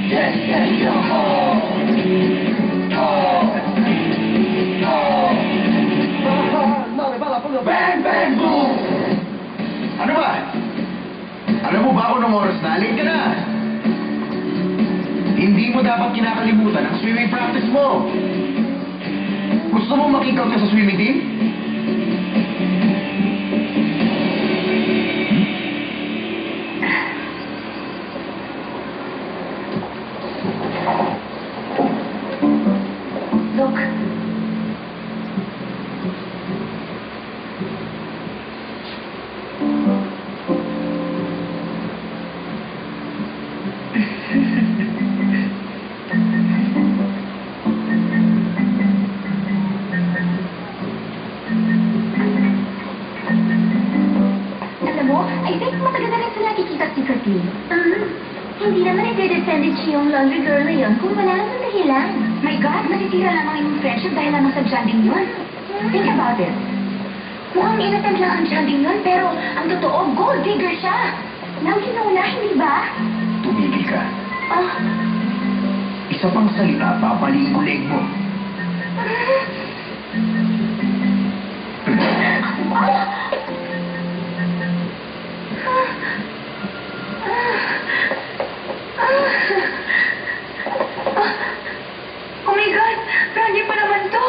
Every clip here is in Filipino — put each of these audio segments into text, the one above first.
Yes, yes, yo, oh. Bang, bang, boom! Ano ba? Alam mo ba ako ng oras na? Late ka na! Hindi mo dapat kinakalimutan ang swimming practice mo! Gusto mo makikout ka sa swimming team? Look. Alam mo, I think matagal na rin sila nakikita secretly. Hindi naman i-defended siya yung laundry girl na yun kung wala naman dahilan. My God, nasitira lamang yung friendship dahil lamang sa janding yun. Think about it. Mukhang inattempt lang ang janding yun, pero ang totoo, gold digger siya. Now you know na, hindi ba? Tumigil ka. Ah. Isa pang salita, papaling ko leg mo. Oh my God! Brandy pa naman to!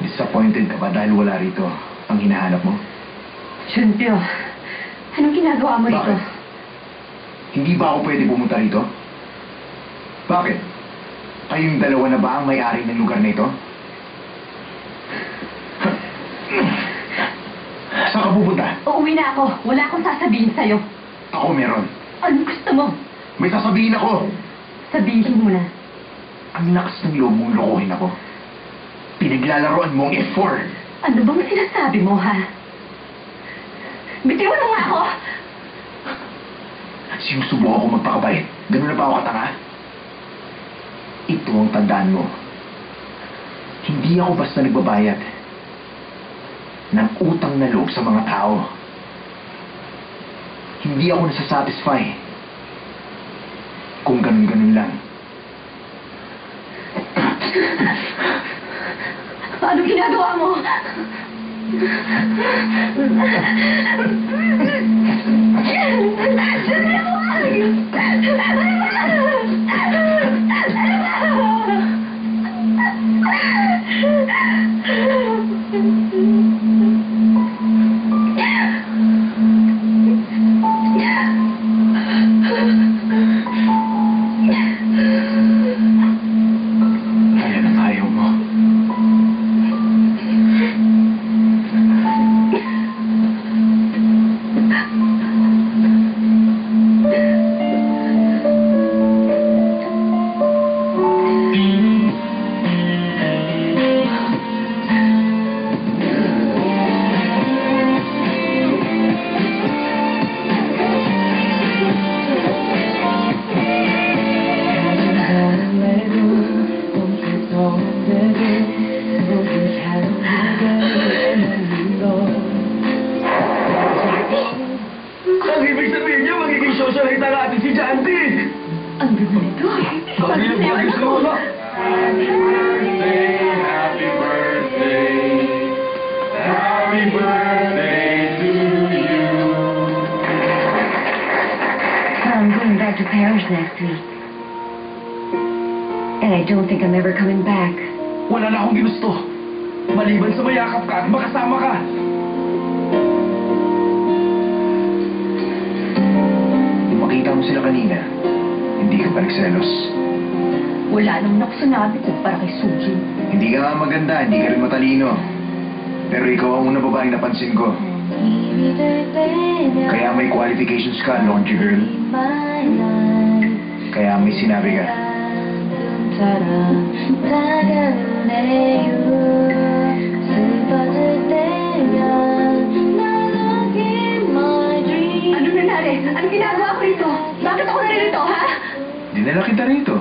Disappointed ka ba dahil wala rito ang hinahanap mo? Junpyo, anong ginagawa mo rito? Bakit? Hindi ba ako pwede pumunta rito? Bakit? Kayong dalawa na ba ang may-ari ng lugar na ito? Saan ka pupunta? Uuwi na ako. Wala akong sasabihin sa'yo. Ako meron. Anong gusto mo? May sasabihin ako. Sabihin mo na. Ang lakas ng loob mong lokohin ako. Pinaglalaroan mo ang F4. Ano bang sinasabi mo, ha? Bitiwan mo nga ako! Sinusubo ako magpakabait. Ganun na ba ako katanga? Ito ang tandaan mo. Hindi ako basta nagbabayad ng utang na loob sa mga tao. Hindi ako nasasatisfy kung ganun-ganun lang. Anong ginagawa mo? Kaya nang ayaw mo. Ang ibig sabihin niya, magiging socialite ang ating si Janty! Ang ganda nito. Bagay ang bagay sa wala. Happy birthday, happy birthday, happy birthday to you. I'm going back to Paris next week. And I don't think I'm ever coming back. Wala na akong ginusto. Maliban sa mayakap ka at makasama ka. Nung makita mo sila kanina, hindi ka pa nagselos. Wala nang nakusanabi ko para kay Suji. Hindi ka nga maganda, hindi ka rin matalino. Pero ikaw ang unang babaeng napansin ko. Kaya may qualifications ka, laundry girl. Kaya may sinabi ka. Ano nangyari? Ano ginagawa ko rito? Bakit ako narito, ha? Dinala kita rito.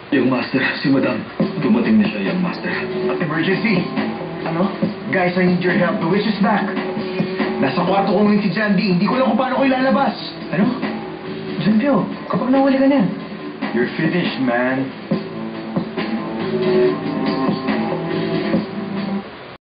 Young Master, si Madam. Dumating na siya, Young Master. Emergency! Ano? Guys, I need your help. The witch is back. Nasa kwarto ko ngayon si John D. Hindi ko lang kung paano ko ilalabas. Ano? John Pio, kapag nawali ka na. You're finished, man.